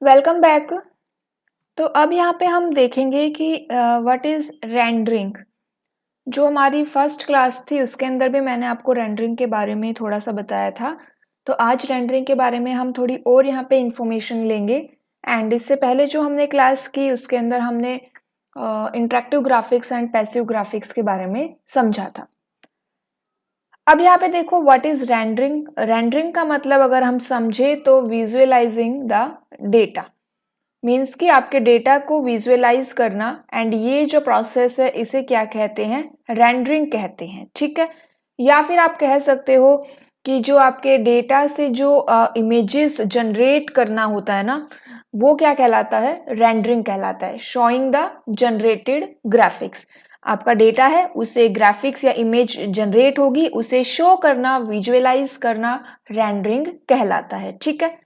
Welcome back. तो अब यहाँ पे हम देखेंगे कि व्हाट इज़ रेंडरिंग। जो हमारी फर्स्ट क्लास थी उसके अंदर भी मैंने आपको रेंडरिंग के बारे में थोड़ा सा बताया था। तो आज रेंडरिंग के बारे में हम थोड़ी और यहाँ पे इंफॉर्मेशन लेंगे। एंड इससे पहले जो हमने क्लास की उसके अंदर हमने interactive graphics and passive graphics के बारे में समझा था। अब यहाँ पे देखो व्हाट इज़ रेंडरिंग। रेंडरिंग का मतलब अगर हम समझे तो विजुअलाइजिंग द डेटा, मीन्स कि आपके डेटा को विजुअलाइज करना। एंड ये जो प्रोसेस है इसे क्या कहते हैं, रेंडरिंग कहते हैं। ठीक है, या फिर आप कह सकते हो कि जो आपके डेटा से जो इमेजेस जनरेट करना होता है ना, वो क्या कहलाता है, रेंडरिंग कहलाता है। शोइंग द जनरेटेड ग्राफिक्स, आपका डेटा है उसे ग्राफिक्स या इमेज जनरेट होगी, उसे शो करना, विजुअलाइज करना रेंडरिंग कहलाता है। ठीक है,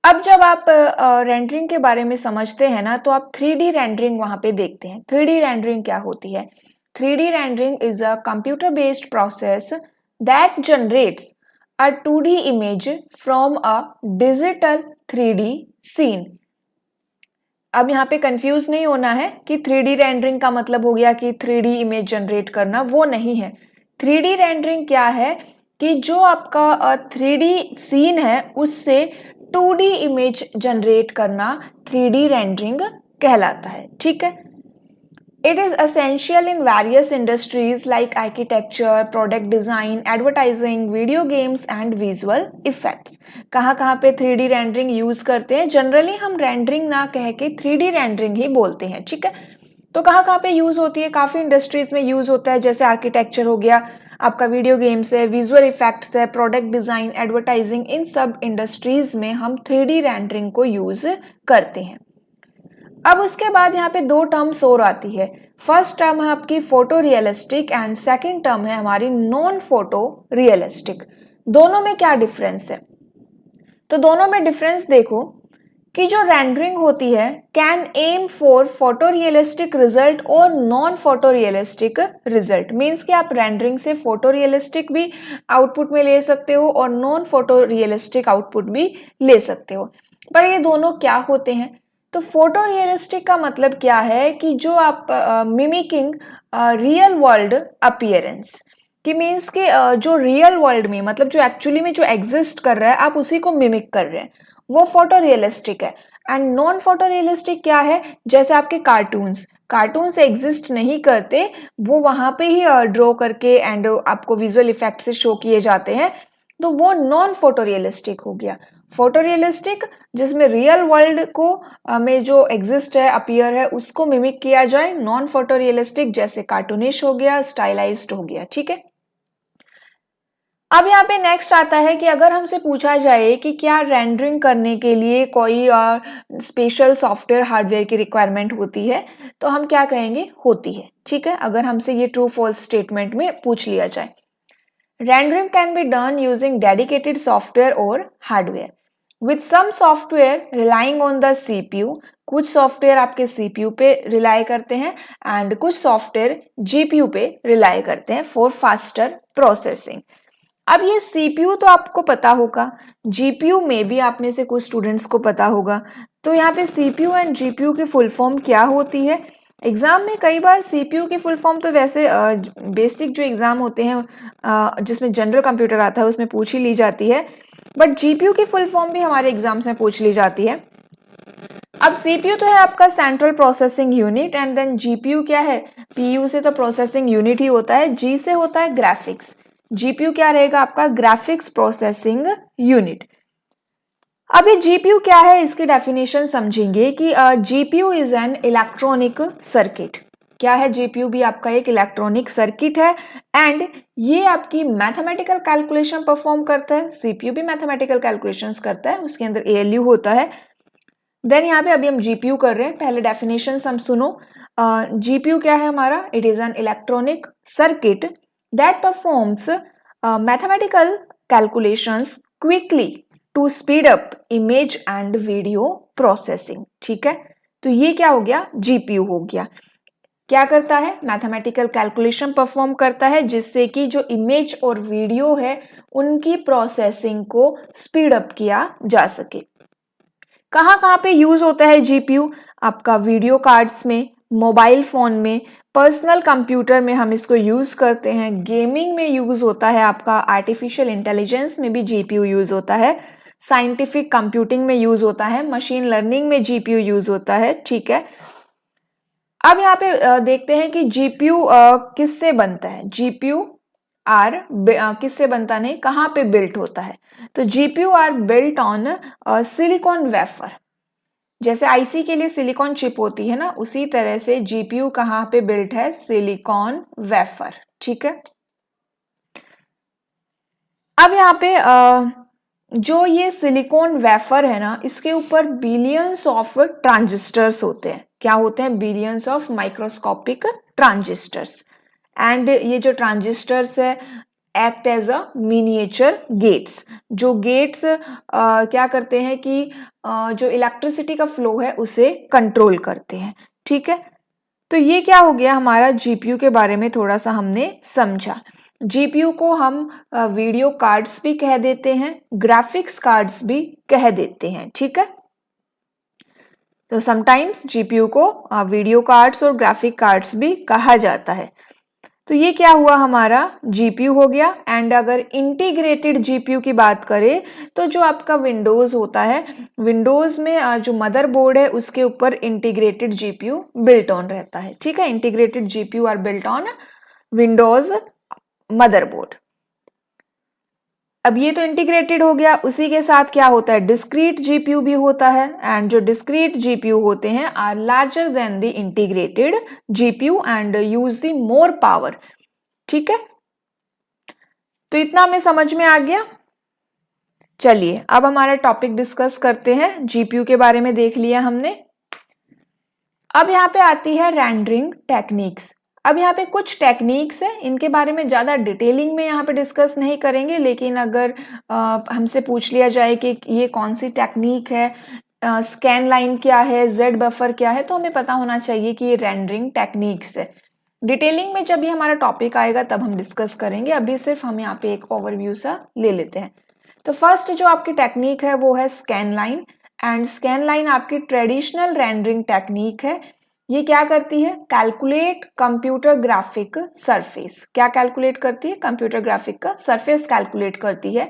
अब जब आप रेंडरिंग के बारे में समझते हैं ना, तो आप 3D रेंडरिंग वहां पे देखते हैं। 3D रेंडरिंग क्या होती है? 3D rendering is a computer based process that generates a 2D image from a digital 3D scene. अब यहाँ पे कंफ्यूज नहीं होना है कि 3D रेंडरिंग का मतलब हो गया कि 3D इमेज जनरेट करना, वो नहीं है। 3D रेंडरिंग क्या है कि जो आपका 3D सीन है उससे 2D इमेज जनरेट करना 3D रेंडरिंग कहलाता है। ठीक है, it is essential in various industries like architecture, product design, advertising, video games and visual effects. कहाँ कहाँ पे 3D रेंडरिंग यूज करते हैं? जनरली हम रेंडरिंग ना कह के 3D रेंडरिंग ही बोलते हैं। ठीक है, तो कहाँ पे यूज होती है? काफी इंडस्ट्रीज में यूज होता है, जैसे आर्किटेक्चर हो गया, आपका वीडियो गेम्स है, विजुअल इफेक्ट्स है, प्रोडक्ट डिजाइन, एडवर्टाइजिंग, इन सब इंडस्ट्रीज में हम 3D रेंडरिंग को यूज करते हैं। अब उसके बाद यहाँ पे दो टर्म्स और आती है। फर्स्ट टर्म है आपकी photo realistic and second term है हमारी नॉन फोटो रियलिस्टिक। दोनों में क्या डिफरेंस है? तो दोनों में डिफरेंस देखो कि जो रेंडरिंग होती है can aim for photo realistic result और non photo realistic result. Means कि आप रेंडरिंग से फोटो रियलिस्टिक भी आउटपुट में ले सकते हो और नॉन फोटो रियलिस्टिक आउटपुट भी ले सकते हो। पर ये दोनों क्या होते हैं? तो फोटो रियलिस्टिक का मतलब क्या है कि जो आप मिमिकिंग रियल वर्ल्ड अपीयरेंस कि मीन्स कि जो रियल वर्ल्ड में, मतलब जो एक्चुअली में जो एग्जिस्ट कर रहा है आप उसी को मिमिक कर रहे हैं, वो फोटो रियलिस्टिक है। एंड नॉन फोटो रियलिस्टिक क्या है? जैसे आपके कार्टून्स एग्जिस्ट नहीं करते, वो वहां पे ही ड्रॉ करके एंड आपको विजुअल इफेक्ट से शो किए जाते हैं, तो वो नॉन फोटो रियलिस्टिक हो गया। फोटो रियलिस्टिक जिसमें रियल वर्ल्ड को में जो एग्जिस्ट है, अपीयर है, उसको मिमिक किया जाए। नॉन फोटो रियलिस्टिक जैसे कार्टूनिश हो गया, स्टाइलाइज्ड हो गया। ठीक है, अब यहाँ पे नेक्स्ट आता है कि अगर हमसे पूछा जाए कि क्या रेंडरिंग करने के लिए कोई स्पेशल सॉफ्टवेयर हार्डवेयर की रिक्वायरमेंट होती है, तो हम क्या कहेंगे? होती है। ठीक है, अगर हमसे ये ट्रू फॉल्स स्टेटमेंट में पूछ लिया जाए। Rendering can be done using dedicated software और hardware, with some software relying on the CPU. कुछ सॉफ्टवेयर आपके सीपीयू पे रिलाई करते हैं एंड कुछ सॉफ्टवेयर जीपीयू पे रिलाई करते हैं फॉर फास्टर प्रोसेसिंग। अब ये सीपीयू तो आपको पता होगा, जीपीयू में भी आप में से कुछ स्टूडेंट्स को पता होगा। तो यहाँ पे सीपीयू एंड जीपीयू की फुल फॉर्म क्या होती है? एग्जाम में कई बार सीपीयू की फुल फॉर्म तो वैसे बेसिक जो एग्जाम होते हैं जिसमें जनरल कंप्यूटर आता है उसमें पूछ ही ली जाती है, बट जीपीयू की फुल फॉर्म भी हमारे एग्जाम्स में पूछ ली जाती है। अब सीपीयू तो है आपका central processing unit, and then GPU क्या है? पीयू से तो प्रोसेसिंग यूनिट ही होता है, जी से होता है ग्राफिक्स। जीपीयू क्या रहेगा आपका? Graphics processing unit. अभी जीपीयू क्या है इसकी डेफिनेशन समझेंगे कि GPU is an electronic circuit. क्या है? जीपीयू भी आपका एक इलेक्ट्रॉनिक सर्किट है एंड ये आपकी मैथमेटिकल कैलकुलेशन परफॉर्म करता है। सीपीयू भी मैथमेटिकल कैलकुलेशंस करता है, उसके अंदर एएलयू होता है। देन यहाँ पे अभी हम जीपीयू कर रहे हैं, पहले डेफिनेशन हम सुनो। जीपीयू क्या है हमारा? It is an electronic circuit that performs mathematical calculations quickly to speed up image and video processing. ठीक है, तो ये क्या हो गया? जीपीयू हो गया। क्या करता है? मैथमेटिकल कैलकुलेशन परफॉर्म करता है जिससे कि जो इमेज और वीडियो है उनकी प्रोसेसिंग को स्पीड अप किया जा सके। कहाँ कहाँ पे यूज होता है जीपीयू? आपका वीडियो कार्ड्स में, मोबाइल फोन में, पर्सनल कंप्यूटर में हम इसको यूज करते हैं, गेमिंग में यूज होता है, आपका आर्टिफिशियल इंटेलिजेंस में भी जीपीयू यूज होता है, साइंटिफिक कंप्यूटिंग में यूज होता है, मशीन लर्निंग में जीपीयू यूज होता है। ठीक है, अब यहाँ पे देखते हैं कि जीपीयू किससे बनता है। जीपीयू आर किससे बनता नहीं, कहाँ पे बिल्ट होता है? तो GPU are built on silicon wafer. जैसे आईसी के लिए सिलिकॉन चिप होती है ना, उसी तरह से जीपीयू कहाँ पे बिल्ट है? Silicon wafer. ठीक है, अब यहाँ पे जो ये सिलिकॉन वेफर है ना, इसके ऊपर बिलियंस ऑफ ट्रांजिस्टर्स होते हैं। क्या होते हैं? Billions of microscopic transistors. And ये जो ट्रांजिस्टर्स है act as a miniature gates. जो गेट्स क्या करते हैं कि जो इलेक्ट्रिसिटी का फ्लो है उसे कंट्रोल करते हैं। ठीक है, तो ये क्या हो गया, हमारा जीपीयू के बारे में थोड़ा सा हमने समझा। जीपीयू को हम वीडियो कार्ड्स भी कह देते हैं, ग्राफिक्स कार्ड्स भी कह देते हैं। ठीक है, तो समटाइम्स जीपीयू को वीडियो कार्ड्स और ग्राफिक कार्ड्स भी कहा जाता है। तो ये क्या हुआ, हमारा जीपीयू हो गया। एंड अगर इंटीग्रेटेड जीपीयू की बात करें तो जो आपका विंडोज होता है, विंडोज में जो मदरबोर्ड है उसके ऊपर इंटीग्रेटेड जीपीयू बिल्ट ऑन रहता है। ठीक है, integrated GPU are built on Windows motherboard. अब ये तो इंटीग्रेटेड हो गया, उसी के साथ क्या होता है, डिस्क्रीट जीपीयू भी होता है। एंड जो डिस्क्रीट जीपीयू होते हैं are larger than the integrated GPU and use the more power. ठीक है, तो इतना हमें समझ में आ गया। चलिए अब हमारा टॉपिक डिस्कस करते हैं। जीपीयू के बारे में देख लिया हमने। अब यहाँ पे आती है रेंडरिंग टेक्निक्स। अब यहाँ पे कुछ टेक्निक्स है, इनके बारे में ज़्यादा डिटेलिंग में यहाँ पे डिस्कस नहीं करेंगे, लेकिन अगर हमसे पूछ लिया जाए कि ये कौन सी टेक्निक है, स्कैन लाइन क्या है, जेड बफर क्या है, तो हमें पता होना चाहिए कि ये रेंडरिंग टेक्निक्स है। डिटेलिंग में जब ये हमारा टॉपिक आएगा तब हम डिस्कस करेंगे, अभी सिर्फ हम यहाँ पे एक ओवरव्यू सा ले लेते हैं। तो फर्स्ट जो आपकी टेक्निक है वो है scan line. And scan line आपकी ट्रेडिशनल रेंडरिंग टेक्निक है। ये क्या करती है, कैलकुलेट कंप्यूटर ग्राफिक सरफेस। क्या कैलकुलेट करती है? कंप्यूटर ग्राफिक का सरफेस कैलकुलेट करती है।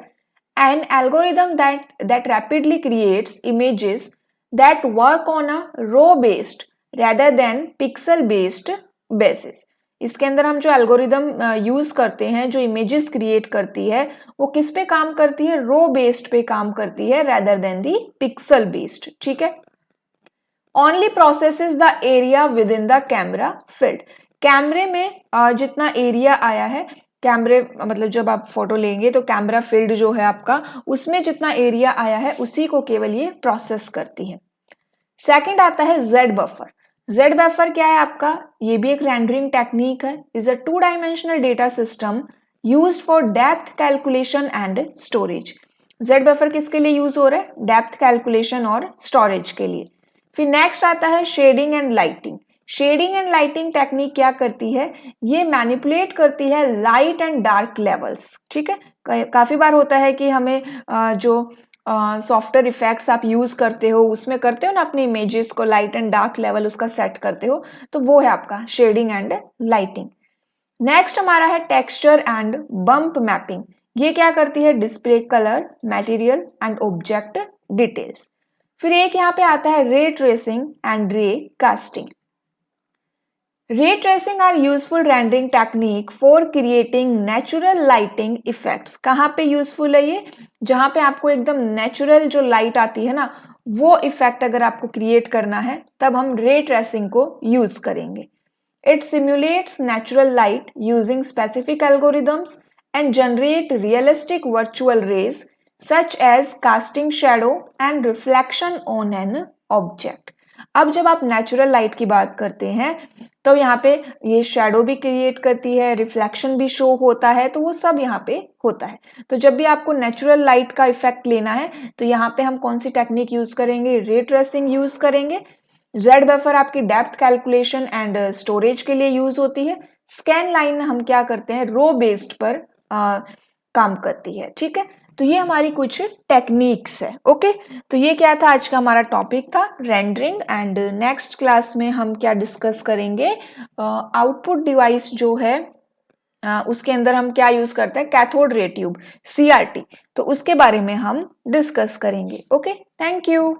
An algorithm that rapidly creates images that work on a row based rather than pixel based basis. इसके अंदर हम जो एल्गोरिदम यूज करते हैं, जो इमेजेस क्रिएट करती है, वो किस पे काम करती है? रो बेस्ड पे काम करती है रेदर देन दी पिक्सल बेस्ड। ठीक है, only processes the area with in the camera field. कैमरे में जितना एरिया आया है, कैमरे मतलब जब आप फोटो लेंगे तो कैमरा फील्ड जो है आपका, उसमें जितना एरिया आया है उसी को केवल ये प्रोसेस करती है। सेकंड आता है जेड बफर। जेड बफर क्या है आपका? ये भी एक रेंडरिंग टेक्निक है। Is a 2 dimensional data system used for depth calculation and storage. Z buffer किसके लिए यूज हो रहा है? डेप्थ कैलकुलेशन और स्टोरेज के लिए। फिर नेक्स्ट आता है shading and lighting. Shading and lighting technique क्या करती है? ये मैनिपुलेट करती है लाइट एंड डार्क लेवल्स। ठीक है, काफी बार होता है कि हमें जो सॉफ्टवेयर इफेक्ट्स आप यूज करते हो उसमें करते हो ना, अपनी इमेजेस को लाइट एंड डार्क लेवल उसका सेट करते हो, तो वो है आपका शेडिंग एंड लाइटिंग। नेक्स्ट हमारा है टेक्सचर एंड बम्प मैपिंग। ये क्या करती है? Display colour, material and object details. फिर एक यहाँ पे आता है ray tracing and ray casting. Ray tracing are useful rendering technique for creating natural lighting effects. कहाँ पे यूजफुल है ये? जहां पे आपको एकदम नेचुरल जो लाइट आती है ना, वो इफेक्ट अगर आपको क्रिएट करना है तब हम रे ट्रेसिंग को यूज करेंगे। It simulates natural light using specific algorithms and generate realistic virtual rays such as casting shadow and reflection on an object। अब जब आप नेचुरल लाइट की बात करते हैं तो यहाँ पे ये शेडो भी क्रिएट करती है, रिफ्लेक्शन भी शो होता है, तो वो सब यहाँ पे होता है। तो जब भी आपको नेचुरल लाइट का इफेक्ट लेना है तो यहाँ पे हम कौन सी टेक्निक यूज करेंगे? रे ट्रेसिंग यूज करेंगे। जेड बफर आपकी डेप्थ कैलकुलेशन एंड स्टोरेज के लिए यूज होती है। स्कैन लाइन हम क्या करते हैं? रो बेस्ड पर काम करती है। ठीक है, तो ये हमारी कुछ टेक्निक्स है। ओके, तो ये क्या था, आज का हमारा टॉपिक था रेंडरिंग। एंड नेक्स्ट क्लास में हम क्या डिस्कस करेंगे, आउटपुट डिवाइस जो है उसके अंदर हम क्या यूज करते हैं, कैथोड रे ट्यूब, CRT। तो उसके बारे में हम डिस्कस करेंगे। Okay, thank you.